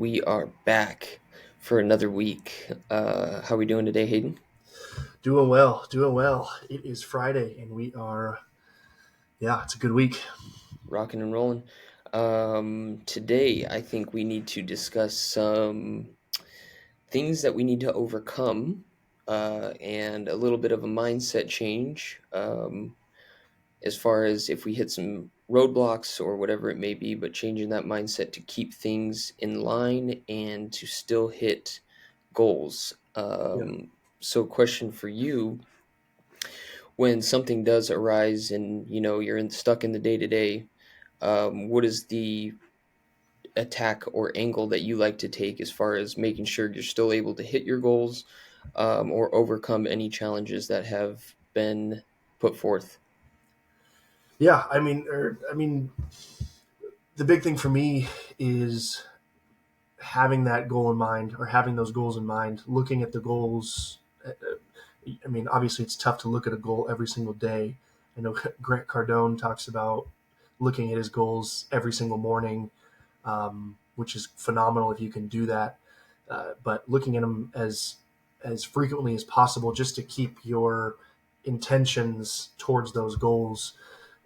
We are back for another week. How are we doing today, Hayden? Doing well, doing well. It is Friday, and yeah, it's a good week. Rocking and rolling. Today, I think we need to discuss some things that we need to overcome and a little bit of a mindset change as far as if we hit some roadblocks or whatever it may be, but changing that mindset to keep things in line and to still hit goals. Yeah, So, question for you: when something does arise and you're stuck in the day to day, what is the attack or angle that you like to take as far as making sure you're still able to hit your goals, or overcome any challenges that have been put forth? yeah. The big thing for me is having that goal in mind, or having those goals in mind. Looking at the goals. Obviously, it's tough to look at a goal every single day. I know Grant Cardone talks about looking at his goals every single morning, which is phenomenal if you can do that. But looking at them as frequently as possible, just to keep your intentions towards those goals.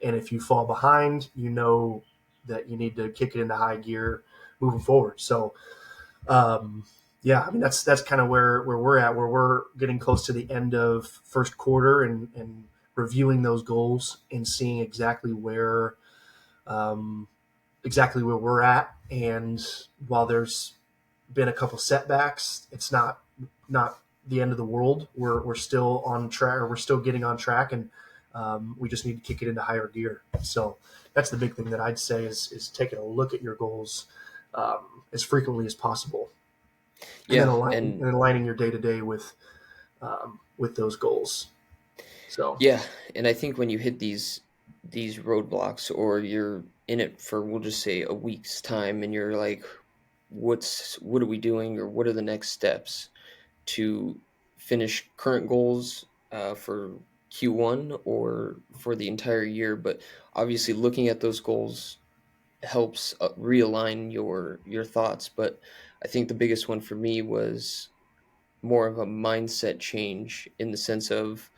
And if you fall behind, you know that you need to kick it into high gear moving forward. So, yeah, that's kind of where we're at, where we're getting close to the end of first quarter, and reviewing those goals and seeing um, exactly where we're at. And while there's been a couple setbacks, it's not the end of the world. We're still on track, or we're still getting on track, and we just need to kick it into higher gear. So that's the big thing that I'd say is taking a look at your goals as frequently as possible, and then Yeah, and aligning your day to day with those goals. So yeah, and I think when you hit these roadblocks, or you're in it for, we'll just say, a week's time, and you're like, what are we doing, or what are the next steps to finish current goals for Q1 or for the entire year. But obviously, looking at those goals helps realign your thoughts. But I think the biggest one for me was more of a mindset change, in the sense of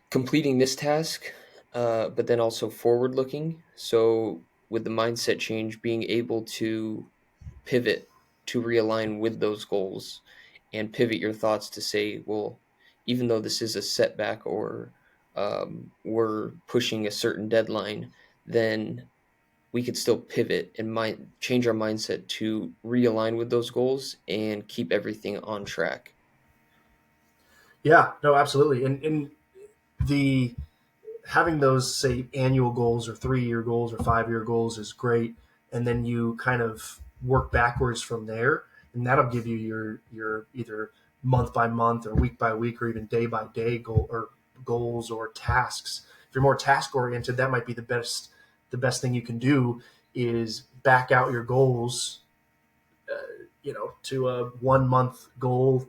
completing this task, but then also forward looking. So with the mindset change, being able to pivot to realign with those goals, and pivot your thoughts to say, well, even though this is a setback, or we're pushing a certain deadline, then we could still pivot and change our mindset to realign with those goals and keep everything on track. yeah, no, absolutely, and the having those, say, annual goals or 3 year goals or 5 year goals is great, and then you kind of work backwards from there, and that'll give you your either month by month or week by week or even day by day goals or tasks. If you're more task oriented, that might be the best thing you can do is back out your goals, to a 1 month goal,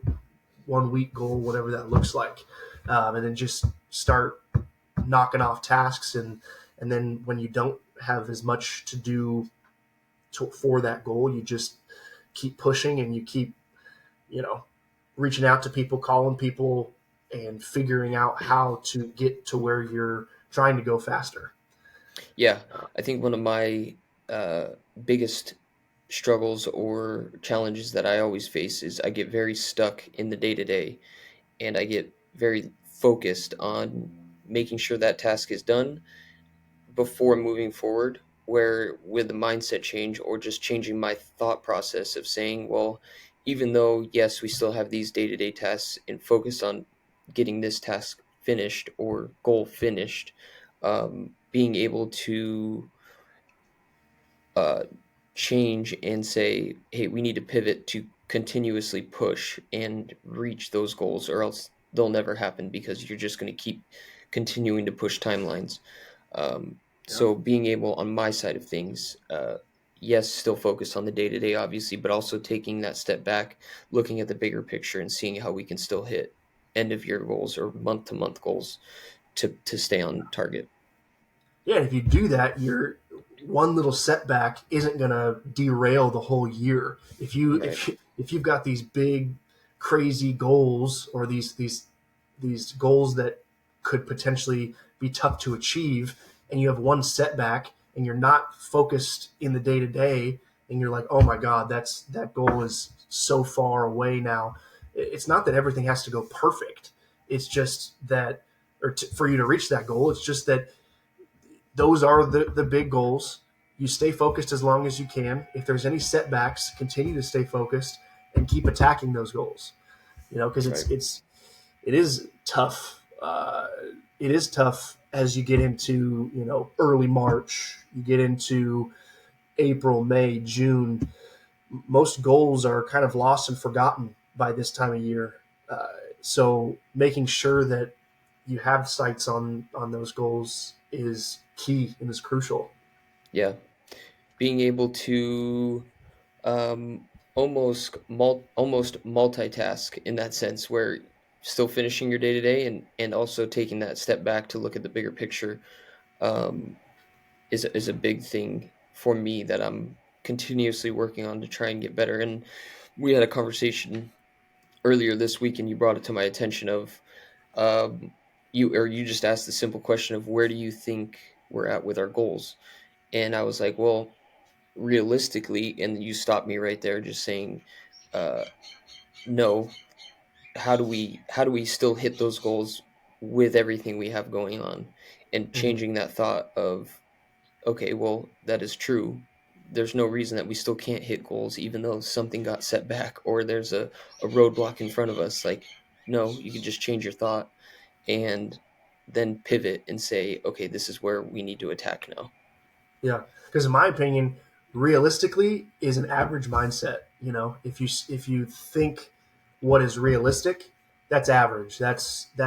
1 week goal, whatever that looks like, and then just start knocking off tasks, and then when you don't have as much to do for that goal, you just keep pushing, and you keep you know reaching out to people, calling people, and figuring out how to get to where you're trying to go faster. Yeah, I think one of my uh, biggest struggles or challenges that I always face is I get very stuck in the day to day, and I get very focused on making sure that task is done before moving forward. Where with the mindset change, or just changing my thought process of saying, well, even though, yes, we still have these day to day tasks, and focus on getting this task finished or goal finished, being able to uh, change and say, hey, we need to pivot to continuously push and reach those goals, or else they'll never happen, because you're just going to keep continuing to push timelines. Um, Yeah. so being able, on my side of things, yes, still focus on the day to day, obviously, but also taking that step back, looking at the bigger picture, and seeing how we can still hit end of year goals or month to month goals to stay on target. Yeah, if you do that, one little setback isn't going to derail the whole year. Right. If you've got these big crazy goals, or these goals that could potentially be tough to achieve, and you have one setback and you're not focused in the day to day, and you're like, oh my god, that goal is so far away now. It's not that everything has to go perfect. It's just that, for you to reach that goal, it's just that those are the big goals. You stay focused as long as you can. If there's any setbacks, continue to stay focused and keep attacking those goals. Because Right. it is tough. It is tough as you get into early March. You get into April, May, June. Most goals are kind of lost and forgotten by this time of year. So making sure that you have sights on those goals is key and is crucial. Yeah. Being able to almost multitask in that sense, where still finishing your day to day and also taking that step back to look at the bigger picture, um, is a big thing for me that I'm continuously working on to try and get better. And we had a conversation earlier this week, and you brought it to my attention of um, you just asked the simple question of where do you think we're at with our goals, and I was like, well, realistically, and you stopped me right there, just saying, uh, no. How do we still hit those goals with everything we have going on, and Mm-hmm. changing that thought of, okay, well, that is true. There's no reason that we still can't hit goals, even though something got set back or there's a roadblock in front of us. Like, no, you can just change your thought and then pivot and say, okay, this is where we need to attack now. Yeah, because in my opinion, realistically is an average mindset. If you think what is realistic, that's average. That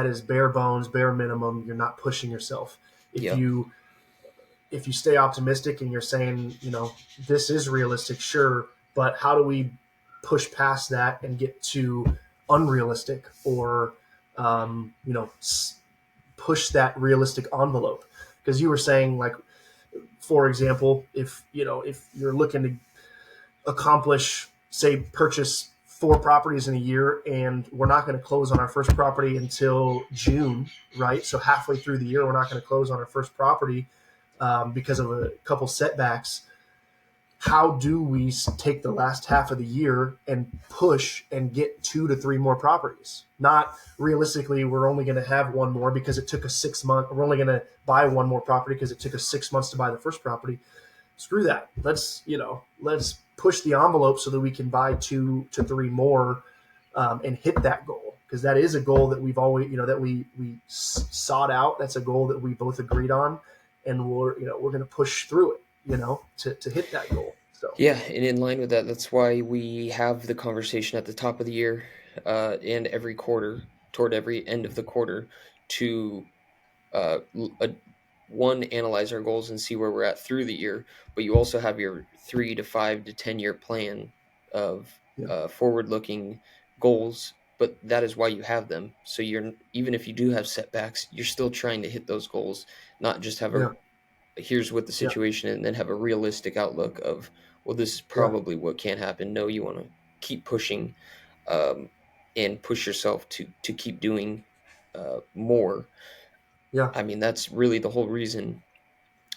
is bare bones, bare minimum. You're not pushing yourself. If Yeah. you if you stay optimistic and you're saying, this is realistic, sure, but how do we push past that and get to unrealistic, or push that realistic envelope? Because you were saying, like, for example, if you're looking to accomplish, say, purchase 4 properties in a year, and we're not going to close on our first property until June, right? So halfway through the year, we're not going to close on our first property because of a couple setbacks. How do we take the last half of the year and push and get 2 to 3 more properties? Not realistically, we're only going to have one more because it took us 6 months. We're only going to buy one more property because it took us 6 months to buy the first property. Screw that. Let's push the envelope so that we can buy 2 to 3 more, and hit that goal, because that is a goal that we've always, that we sought out. That's a goal that we both agreed on, and we're going to push through it, to hit that goal. So Yeah, and in line with that, that's why we have the conversation at the top of the year, and every quarter, toward every end of the quarter, to uh, l- uh, one, analyze our goals and see where we're at through the year. But you also have your 3 to 5 to 10 year plan of yeah, forward-looking goals. But that is why you have them. So you're, even if you do have setbacks, you're still trying to hit those goals, not just have a, yeah, here's what the yeah, situation, and then have a realistic outlook of, well, this is yeah, probably what can happen. No, you want to keep pushing, um, and push yourself to keep doing more. yeah, I mean, that's really the whole reason,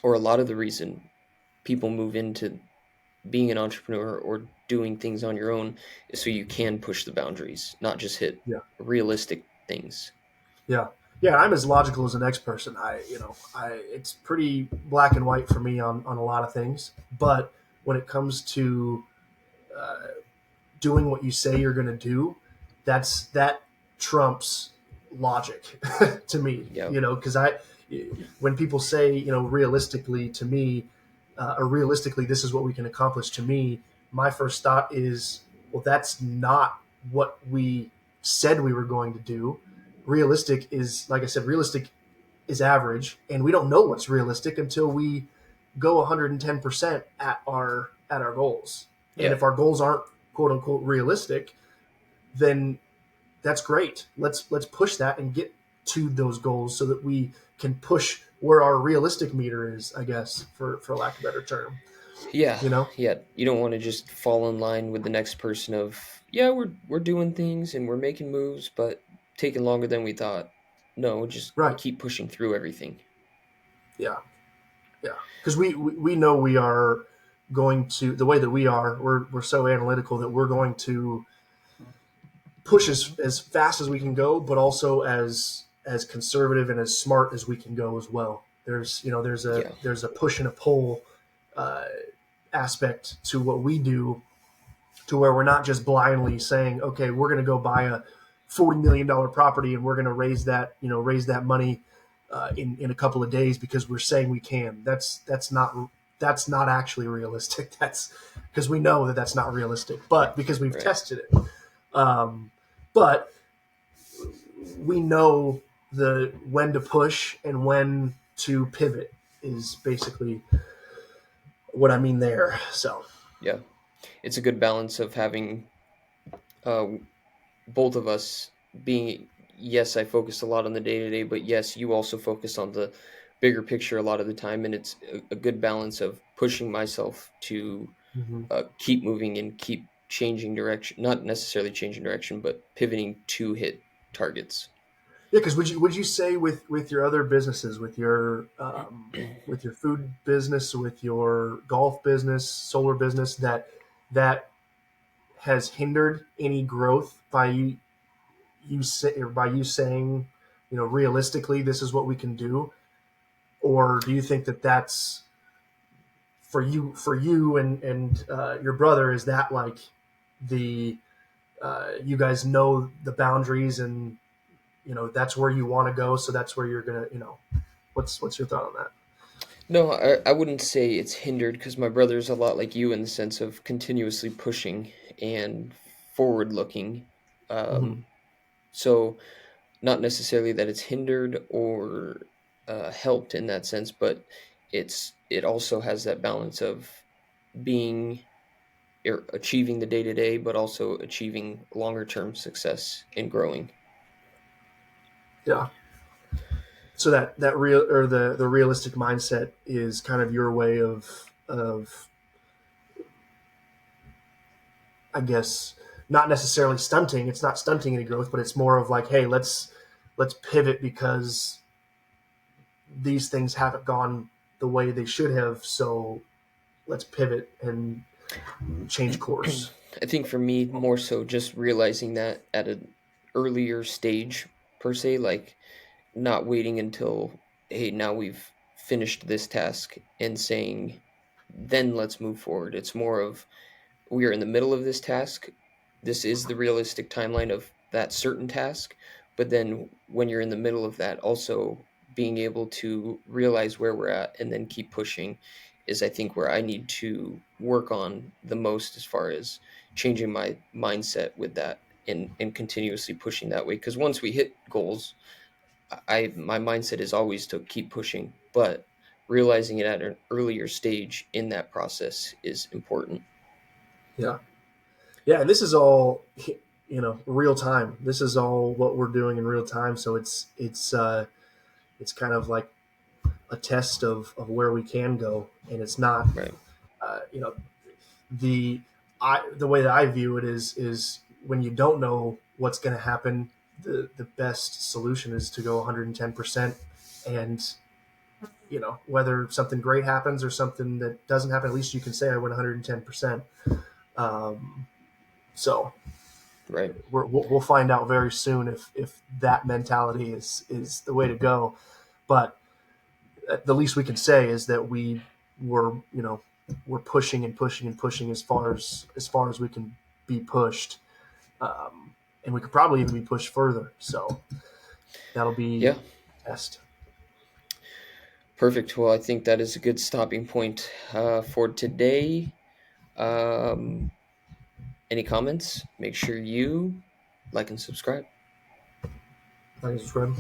or a lot of the reason, people move into being an entrepreneur or doing things on your own, is so you can push the boundaries, not just hit yeah, realistic things. yeah. Yeah, I'm as logical as the next person. It's pretty black and white for me on a lot of things. But when it comes to uh, doing what you say you're going to do, that trumps logic to me. Yeah. Because when people say, realistically to me, or realistically, this is what we can accomplish to me, my first thought is, well, that's not what we said we were going to do. Realistic is, like I said, realistic is average, and we don't know what's realistic until we go 110% at our goals. And Yeah. if our goals aren't quote unquote realistic, then that's great. Let's push that and get to those goals so that we can push where our realistic meter is, I guess, for lack of a better term. Yeah, You know? yeah. You don't want to just fall in line with the next person of, yeah, we're doing things and we're making moves, but taking longer than we thought. No, just Right. keep pushing through everything. Yeah. Yeah. Because we know we are going to, the way that we are, we're so analytical that we're going to push as fast as we can go, but also as conservative and as smart as we can go as well. There's Yeah, there's a push and a pull uh, aspect to what we do, to where we're not just blindly saying, okay, we're going to go buy a $40 million property and we're going to raise that money in a couple of days because we're saying we can. That's not actually realistic. That's because we know that that's not realistic, but because we've right. tested it. Um, but we know the when to push and when to pivot is basically what I mean there. So Yeah. It's a good balance of having uh, both of us being, yes, I focus a lot on the day to day, but yes, you also focus on the bigger picture a lot of the time. And it's a good balance of pushing myself to mhm. keep moving and keep changing direction, not necessarily changing direction, but pivoting to hit targets. Yeah, because would you say with your other businesses, with your food business, with your golf business, solar business, that has hindered any growth by you saying, realistically, this is what we can do, or do you think that that's for you and your brother? Is that like the you guys know the boundaries and that's where you want to go, so that's where you're gonna what's your thought on that? No, I wouldn't say it's hindered because my brother's a lot like you in the sense of continuously pushing and forward looking. Mm-hmm. Um, so, not necessarily that it's hindered or helped in that sense, but it also has that balance of being achieving the day to day, but also achieving longer term success and growing. Yeah. So that real or the realistic mindset is kind of your way of I guess not necessarily stunting. It's not stunting any growth, but it's more of like, hey, let's pivot because these things haven't gone the way they should have. So let's pivot and change course. I think for me, more so just realizing that at an earlier stage, per se, like not waiting until, hey, now we've finished this task and saying, then let's move forward. It's more of, we are in the middle of this task. This is the realistic timeline of that certain task. But then when you're in the middle of that, also being able to realize where we're at and then keep pushing is, I think, where I need to work on the most as far as changing my mindset with that and continuously pushing that way. Because once we hit goals, my mindset is always to keep pushing, but realizing it at an earlier stage in that process is important. Yeah. Yeah, and this is all real time. This is all what we're doing in real time. So it's kind of like a test of where we can go, and it's not Right. uh, you know the the way that I view it is when you don't know what's going to happen, the best solution is to go 110%, and whether something great happens or something that doesn't happen, at least you can say I went 110%. Um, so Right. we'll find out very soon if that mentality is the way to go. But the least we can say is that we're pushing and pushing and pushing as far as we can be pushed, and we could probably even be pushed further. So that'll be Yeah. a test. Perfect. Well, I think that is a good stopping point for today. Um, any comments? Make sure you like and subscribe. Thanks, Fred.